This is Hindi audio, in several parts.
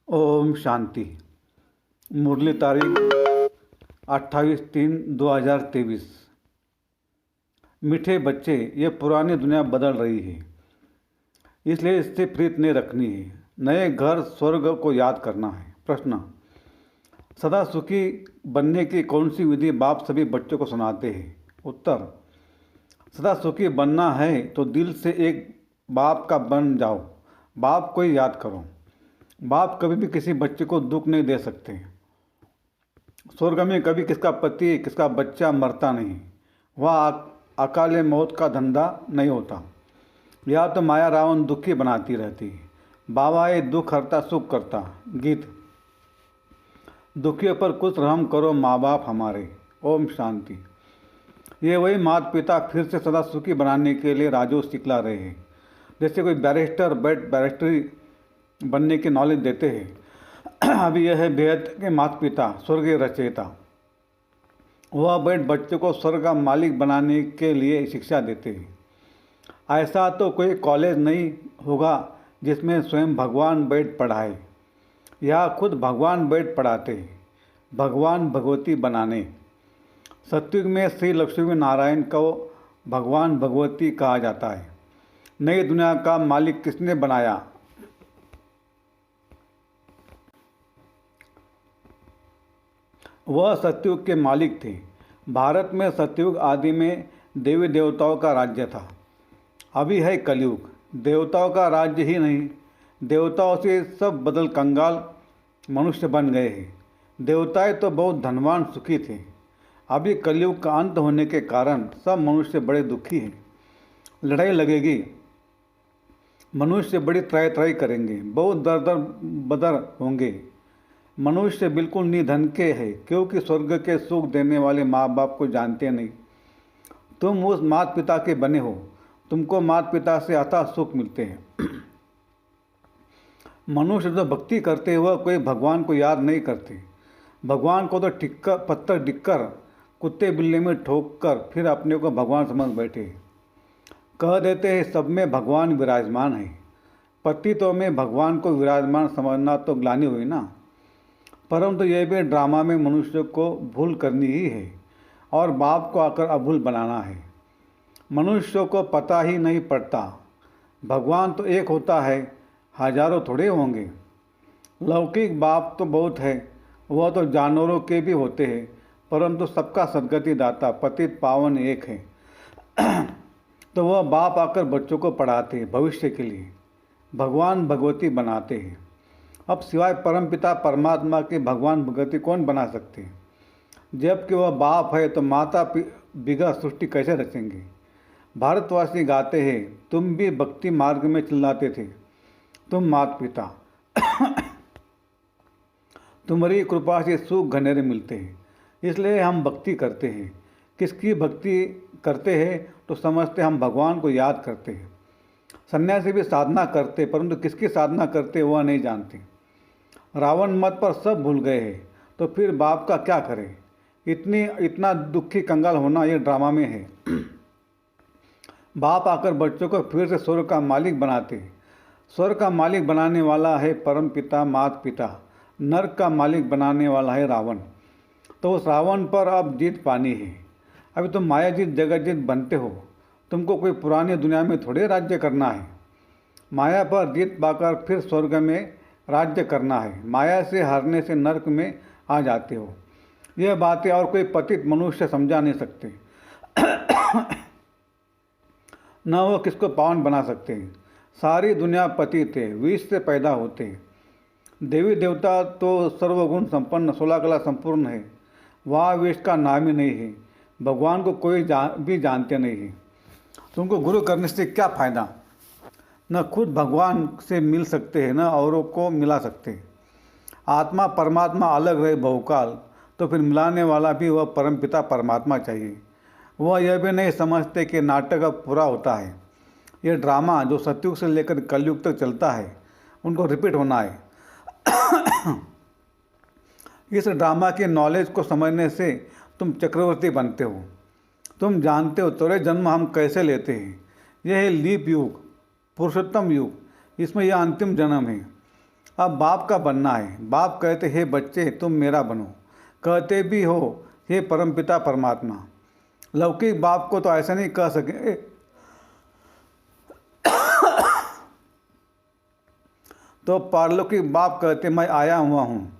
ओम शांति। मुरली तारीख 28/3/2023। मीठे बच्चे, ये पुरानी दुनिया बदल रही है, इसलिए इससे प्रीत नहीं रखनी है। नए घर स्वर्ग को याद करना है। प्रश्न: सदा सुखी बनने की कौन सी विधि बाप सभी बच्चों को सुनाते हैं? उत्तर: सदा सुखी बनना है तो दिल से एक बाप का बन जाओ। बाप को ही याद करो। बाप कभी भी किसी बच्चे को दुख नहीं दे सकते। स्वर्ग में कभी किसका पति किसका बच्चा मरता नहीं। वह अकाले मौत का धंधा नहीं होता। या तो माया रावण दुखी बनाती रहती। बाबा ये दुख हरता सुख करता। गीत। दुखियों पर कुछ रहम करो माँ बाप हमारे। ओम शांति। ये वही माता पिता फिर से सदा सुखी बनाने के लिए राजो सिखला रहे हैं। जैसे कोई बैरिस्टर बैरिस्टरी बनने की नॉलेज देते हैं। अभी यह है बेहद के माता पिता स्वर्गीय रचयिता। वह बैठ बच्चों को स्वर्ग का मालिक बनाने के लिए शिक्षा देते हैं। ऐसा तो कोई कॉलेज नहीं होगा जिसमें स्वयं भगवान बैठ पढ़ाए या खुद भगवान बैठ पढ़ाते हैं। भगवान भगवती बनाने। सतयुग में श्री लक्ष्मी नारायण को भगवान भगवती कहा जाता है। नई दुनिया का मालिक किसने बनाया? वह सतयुग के मालिक थे। भारत में सतयुग आदि में देवी देवताओं का राज्य था। अभी है कलयुग। देवताओं का राज्य ही नहीं, देवताओं से सब बदल कंगाल मनुष्य बन गए हैं। देवताएं तो बहुत धनवान सुखी थे। अभी कलयुग का अंत होने के कारण सब मनुष्य बड़े दुखी हैं। लड़ाई लगेगी, मनुष्य बड़ी त्राई त्राई करेंगे, बहुत दर दर बदर होंगे। मनुष्य बिल्कुल निधन के है, क्योंकि स्वर्ग के सुख देने वाले माँ बाप को जानते नहीं। तुम उस माता पिता के बने हो, तुमको माता पिता से अथाह सुख मिलते हैं। मनुष्य जो भक्ति करते हैं वह कोई भगवान को याद नहीं करते। भगवान को तो टिक्कर पत्थर टिक्कर कुत्ते बिल्ली में ठोक कर फिर अपने को भगवान समझ बैठे। कह देते हैं सब में भगवान विराजमान है। पतितों में भगवान को विराजमान समझना तो ग्लानि हुई ना। परंतु यह भी ड्रामा में मनुष्य को भूल करनी ही है और बाप को आकर अभूल बनाना है। मनुष्यों को पता ही नहीं पड़ता भगवान तो एक होता है, हजारों थोड़े होंगे। लौकिक बाप तो बहुत है, वह तो जानवरों के भी होते हैं, परंतु सबका सदगति दाता पतित पावन एक है। तो वह बाप आकर बच्चों को पढ़ाते हैं, भविष्य के लिए भगवान भगवती बनाते हैं। अब सिवाय परमपिता परमात्मा के भगवान भगवती कौन बना सकते हैं? जबकि वह बाप है तो माता बिगड़ सृष्टि कैसे रचेंगे? भारतवासी गाते हैं, तुम भी भक्ति मार्ग में चिल्लाते थे, तुम माता पिता। तुम्हारी कृपा से सुख घनेरे मिलते हैं, इसलिए हम भक्ति करते हैं। किसकी भक्ति करते हैं तो समझते हम भगवान को याद करते हैं। सन्यासी भी साधना करते, परंतु किसकी साधना करते वह नहीं जानते। रावण मत पर सब भूल गए हैं, तो फिर बाप का क्या करें? इतना दुखी कंगाल होना ये ड्रामा में है। बाप आकर बच्चों को फिर से स्वर्ग का मालिक बनाते। स्वर्ग का मालिक बनाने वाला है परम पिता माता पिता। नरक का मालिक बनाने वाला है रावण। तो उस रावण पर अब जीत पानी है। अभी तुम माया जीत जगत जीत बनते हो। तुमको कोई पुरानी दुनिया में थोड़े राज्य करना है। माया पर जीत पाकर फिर स्वर्ग में राज्य करना है। माया से हारने से नरक में आ जाते हो। यह बातें और कोई पतित मनुष्य समझा नहीं सकते। न वो किसको पावन बना सकते हैं। सारी दुनिया पतित है, विष से पैदा होते हैं। देवी देवता तो सर्वगुण संपन्न 16 कला संपूर्ण है, वहाँ विष का नाम ही नहीं है। भगवान को कोई भी जानते नहीं है। तुमको गुरु करने से क्या फ़ायदा? न खुद भगवान से मिल सकते हैं, न औरों को मिला सकते हैं। आत्मा परमात्मा अलग रहे बहुकाल, तो फिर मिलाने वाला भी वह परमपिता परमात्मा चाहिए। वह यह भी नहीं समझते कि नाटक अब पूरा होता है। यह ड्रामा जो सतयुग से लेकर कलयुग तक चलता है, उनको रिपीट होना है। इस ड्रामा की नॉलेज को समझने से तुम चक्रवर्ती बनते हो। तुम जानते हो तेरे जन्म हम कैसे लेते हैं। यह है लीप युग, पुरुषोत्तम युग। इसमें यह अंतिम जन्म है। अब बाप का बनना है। बाप कहते हे बच्चे तुम मेरा बनो, कहते भी हो हे परमपिता परमात्मा। लौकिक बाप को तो ऐसा नहीं कह सके, तो पारलौकिक बाप कहते मैं आया हुआ हूँ,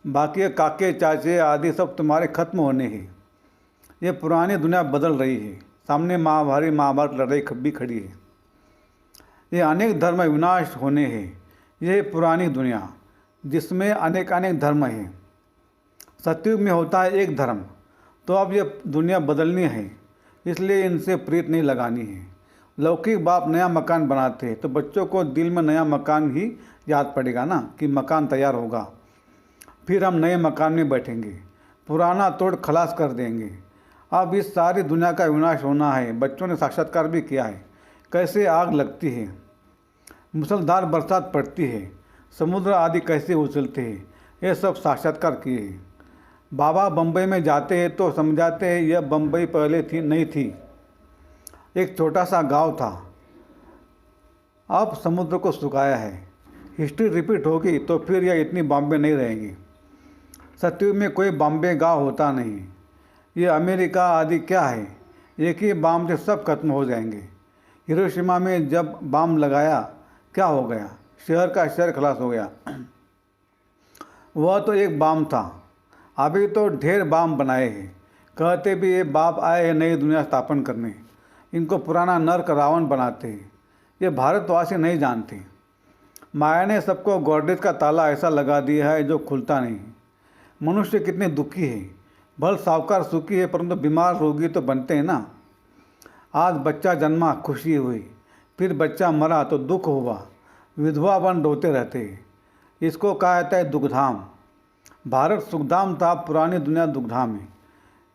बाकी काके चाचे आदि सब तुम्हारे खत्म होने हैं। ये पुरानी दुनिया बदल रही है, सामने महाभारत लड़ाई भी खड़ी है। ये अनेक धर्म विनाश होने हैं। यह पुरानी दुनिया जिसमें अनेक धर्म हैं। सतयुग में होता है एक धर्म, तो अब ये दुनिया बदलनी है, इसलिए इनसे प्रीत नहीं लगानी है। लौकिक बाप नया मकान बनाते हैं तो बच्चों को दिल में नया मकान ही याद पड़ेगा ना कि मकान तैयार होगा, फिर हम नए मकान में बैठेंगे, पुराना तोड़ खलास कर देंगे। अब इस सारी दुनिया का विनाश होना है। बच्चों ने साक्षात्कार भी किया है, कैसे आग लगती है, मूसलाधार बरसात पड़ती है, समुद्र आदि कैसे उछलते हैं, ये सब साक्षात्कार किए हैं। बाबा बम्बई में जाते हैं तो समझाते हैं यह बम्बई पहले नहीं थी, एक छोटा सा गांव था, अब समुद्र को सुखाया है। हिस्ट्री रिपीट होगी तो फिर यह इतनी बॉम्बे नहीं रहेंगी। सतयुग में कोई बॉम्बे गांव होता नहीं, ये अमेरिका आदि क्या है, एक ही बम से सब खत्म हो जाएंगे। हिरोशिमा में जब बम लगाया क्या हो गया, शहर का शहर खलास हो गया। वह तो एक बम था, अभी तो ढेर बम बनाए हैं। कहते भी ये बाप आए हैं नई दुनिया स्थापन करने, इनको पुराना नर्क रावण बनाते हैं। ये भारतवासी नहीं जानते। माया ने सबको गॉडरेज का ताला ऐसा लगा दिया है जो खुलता नहीं। मनुष्य कितने दुखी है, भल सावकार सुखी है, परंतु बीमार रोगी तो बनते हैं ना। आज बच्चा जन्मा खुशी हुई, फिर बच्चा मरा तो दुख हुआ, विधवा बन रोते रहते हैं। इसको कहा जाता है दुखधाम। भारत सुखधाम था, पुरानी दुनिया दुखधाम है।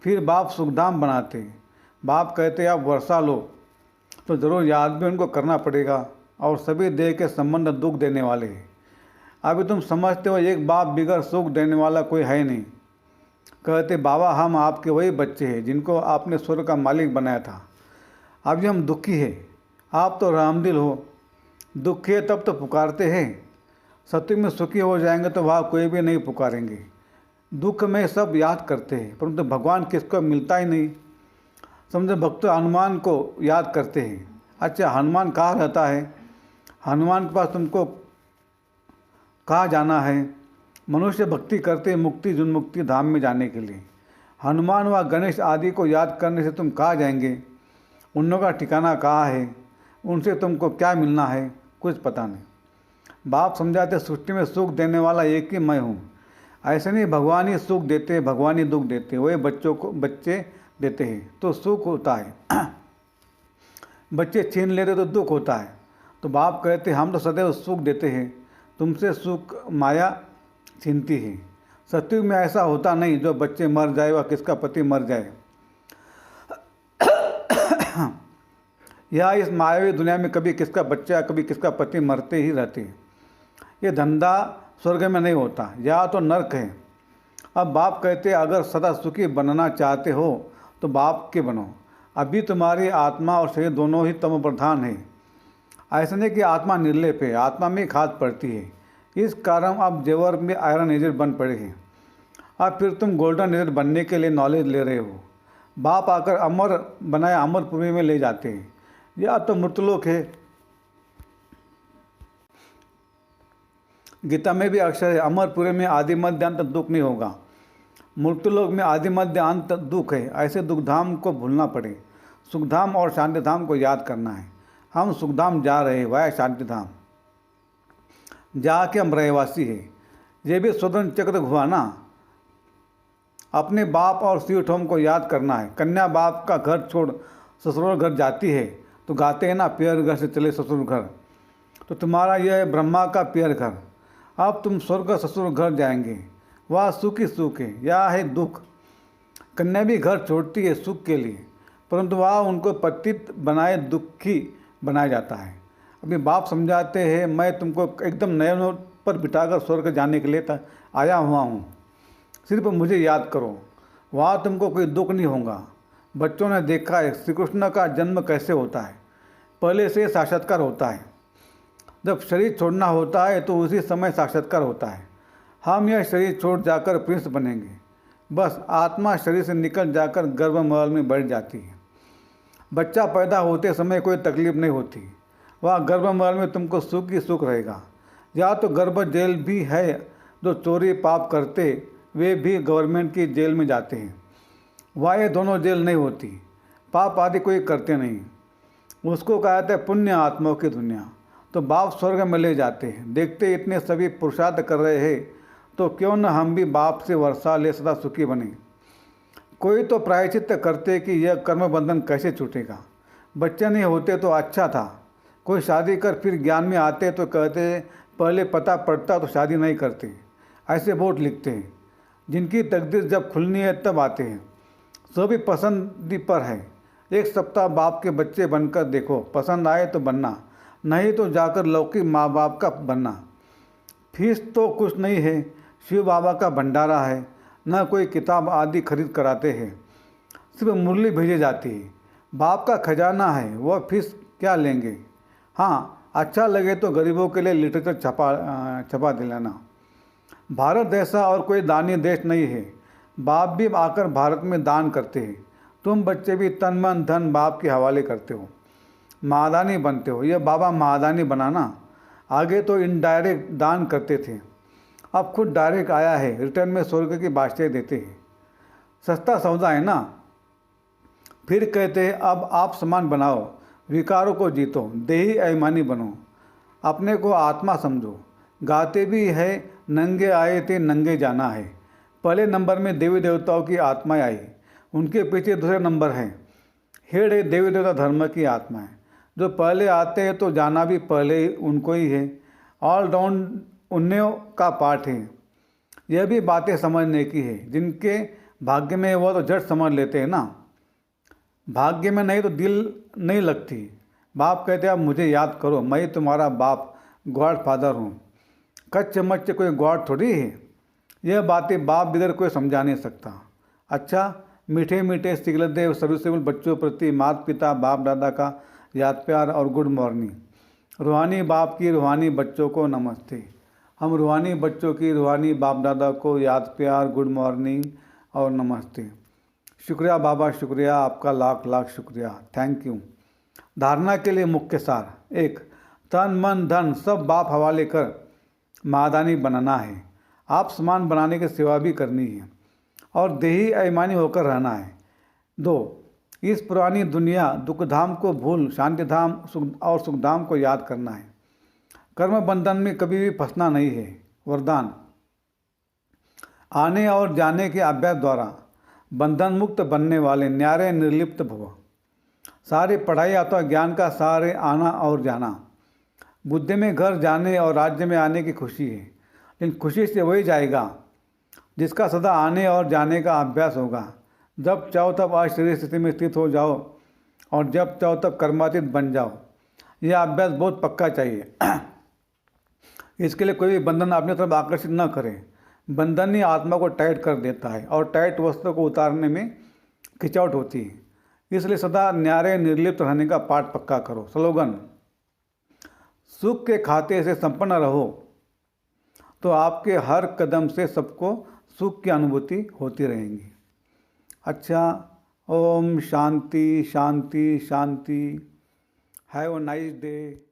फिर बाप सुखधाम बनाते। बाप कहते आप वर्षा लो, तो ज़रूर याद भी उनको करना पड़ेगा, और सभी देह के संबंध दुख देने वाले हैं। अभी तुम समझते हो एक बाप बिगड़ सुख देने वाला कोई है नहीं। कहते बाबा हम आपके वही बच्चे हैं जिनको आपने स्वर्ग का मालिक बनाया था। अभी हम दुखी हैं, आप तो रहमदिल हो, दुखी है तब तो पुकारते हैं। सत्य में सुखी हो जाएंगे तो वहाँ कोई भी नहीं पुकारेंगे। दुख में सब याद करते हैं, परंतु भगवान किसको मिलता ही नहीं। समझो भक्त हनुमान को याद करते हैं। अच्छा हनुमान कहाँ रहता है, हनुमान के पास तुमको कहाँ जाना है। मनुष्य भक्ति करते मुक्ति जुन्मुक्ति धाम में जाने के लिए। हनुमान व गणेश आदि को याद करने से तुम कहाँ जाएंगे, उन लोगों का ठिकाना कहाँ है, उनसे तुमको क्या मिलना है, कुछ पता नहीं। बाप समझाते सृष्टि में सुख देने वाला एक ही मैं हूँ। ऐसे नहीं भगवान ही सुख देते, भगवान ही दुख देते, वही बच्चे देते हैं तो सुख होता है। बच्चे छीन लेते तो दुख होता है। तो बाप कहते हम तो सदैव सुख देते हैं, तुमसे सुख माया छीनती है। सतयुग में ऐसा होता नहीं जो बच्चे मर जाए व किसका पति मर जाए। या इस मायावी दुनिया में कभी किसका बच्चा कभी किसका पति मरते ही रहते हैं। ये धंधा स्वर्ग में नहीं होता, या तो नर्क है। अब बाप कहते अगर सदा सुखी बनना चाहते हो तो बाप के बनो। अभी तुम्हारी आत्मा और शरीर दोनों ही तम प्रधान है। ऐसा नहीं कि आत्मा निर्लेप है, आत्मा में खाद पड़ती है। इस कारण अब जेवर में आयरन एजेड बन पड़े हैं। अब फिर तुम गोल्डन एजेड बनने के लिए नॉलेज ले रहे हो। बाप आकर अमर बनाए अमरपुरी में ले जाते हैं, या तो मृतलोक है। गीता में भी अक्षर है अमरपुरी में आदि मध्य अंत दुख नहीं होगा। मृत्युलोक में आदि मध्य अंत दुख है। ऐसे दुखधाम को भूलना पड़े, सुखधाम और शांतिधाम को याद करना है। हम सुखधाम जा रहे हैं, वह शांतिधाम जाके हम रहवासी है। ये भी स्वतंत्र चक्र हुआ ना। अपने बाप और शिवठोम को याद करना है। कन्या बाप का घर छोड़ ससुर घर जाती है तो गाते हैं ना पियर घर से चले ससुर घर। तो तुम्हारा यह ब्रह्मा का पियर घर। अब तुम स्वर्ग ससुर घर जाएंगे, वह सुख ही सुख है, या है दुख। कन्या भी घर छोड़ती है सुख के लिए, परंतु वह उनको पतित बनाए दुखी बनाया जाता है। अभी बाप समझाते हैं मैं तुमको एकदम नए नोट पर बिठाकर स्वर्ग जाने के लिए आया हुआ हूँ, सिर्फ मुझे याद करो, वहाँ तुमको कोई दुख नहीं होगा। बच्चों ने देखा है श्री कृष्ण का जन्म कैसे होता है, पहले से साक्षात्कार होता है। जब शरीर छोड़ना होता है तो उसी समय साक्षात्कार होता है। हम यह शरीर छोड़ जाकर प्रिंस बनेंगे। बस आत्मा शरीर से निकल जाकर गर्भमहल में बैठ जाती है। बच्चा पैदा होते समय कोई तकलीफ नहीं होती। वह गर्भमहल में तुमको सुख ही सुख रहेगा। या तो गर्भ जेल भी है, जो चोरी पाप करते वे भी गवर्नमेंट की जेल में जाते हैं। वहाँ ये दोनों जेल नहीं होती। पाप आदि कोई करते नहीं, उसको कहा जाता है पुण्य आत्माओं की दुनिया। तो बाप स्वर्ग में ले जाते हैं। देखते इतने सभी पुरुषार्थ कर रहे हैं, तो क्यों न हम भी बाप से वर्षा ले सदा सुखी बने। कोई तो प्रायश्चित करते कि यह कर्म बंधन कैसे छूटेगा। बच्चे नहीं होते तो अच्छा था। कोई शादी कर फिर ज्ञान में आते तो कहते पहले पता पड़ता तो शादी नहीं करते। ऐसे बहुत लिखते हैं। जिनकी तकदीर जब खुलनी है तब आते हैं। सभी पसंदी पर है। एक सप्ताह बाप के बच्चे बनकर देखो, पसंद आए तो बनना, नहीं तो जाकर लौकिक माँ बाप का बनना। फीस तो कुछ नहीं है, शिव बाबा का भंडारा है। न कोई किताब आदि खरीद कराते हैं, सिर्फ मुरली भेजी जाती है। बाप का खजाना है, वह फीस क्या लेंगे। हाँ, अच्छा लगे तो गरीबों के लिए लिटरेचर छपा दिलाना। भारत ऐसा और कोई दानी देश नहीं है। बाप भी आकर भारत में दान करते हैं। तुम बच्चे भी तन मन धन बाप के हवाले करते हो, महादानी बनते हो। यह बाबा महादानी बनाना। आगे तो इनडायरेक्ट दान करते थे, अब खुद डायरेक्ट आया है। रिटर्न में स्वर्ग की बादशाही देते हैं। सस्ता सौदा है ना। फिर कहते हैं अब आप समान बनाओ, विकारों को जीतो, देही अभिमानी बनो, अपने को आत्मा समझो। गाते भी है नंगे आए थे नंगे जाना है। पहले नंबर में देवी देवताओं की आत्माएं आई, उनके पीछे दूसरे नंबर हैं। हेड है देवी देवता धर्म की आत्माएं। जो पहले आते हैं तो जाना भी पहले उनको ही है। ऑल राउंड उन्हीं का पाठ है। यह भी बातें समझने की है। जिनके भाग्य में वो तो झट समझ लेते हैं ना। भाग्य में नहीं तो दिल नहीं लगती। बाप कहते अब मुझे याद करो, मैं तुम्हारा बाप गॉड फादर हूँ। कच्चे मच्चे कोई गॉड थोड़ी है। यह बातें बाप बिगड़ कोई समझा नहीं सकता। अच्छा, मीठे मीठे सिगलदेव सर्विसेबल बच्चों प्रति माता पिता बाप दादा का याद प्यार और गुड मॉर्निंग। रूहानी बाप की रूहानी बच्चों को नमस्ते। हम रूहानी बच्चों की रूहानी बाप दादा को याद प्यार गुड मॉर्निंग और नमस्ते। शुक्रिया बाबा, शुक्रिया, आपका लाख लाख शुक्रिया, थैंक यू। धारणा के लिए मुख्य सार। 1, तन मन धन सब बाप हवाले कर महादानी बनाना है। आप समान बनाने की सेवा भी करनी है और देही अभिमानी होकर रहना है। 2, इस पुरानी दुनिया दुखधाम को भूल शांति धाम और सुखधाम को याद करना है। कर्म बंधन में कभी भी फंसना नहीं है। वरदान, आने और जाने के अभ्यास द्वारा बंधन मुक्त बनने वाले न्यारे निर्लिप्त भव। सारी पढ़ाई अथवा ज्ञान का सारे आना और जाना। बुद्धि में घर जाने और राज्य में आने की खुशी है, लेकिन खुशी से वही जाएगा जिसका सदा आने और जाने का अभ्यास होगा। जब चाहो तब अशरीर स्थिति में स्थित हो जाओ और जब चाहो तब कर्मातीत बन जाओ। यह अभ्यास बहुत पक्का चाहिए। इसके लिए कोई भी बंधन अपनी तरफ आकर्षित न करे। बंधन ही आत्मा को टाइट कर देता है और टाइट वस्त्रों को उतारने में खिंचावट होती है। इसलिए सदा न्यारे निर्लिप्त रहने का पाठ पक्का करो। स्लोगन, सुख के खाते से संपन्न रहो तो आपके हर कदम से सबको सुख की अनुभूति होती रहेगी। अच्छा, ओम शांति शांति शांति। Have a nice day.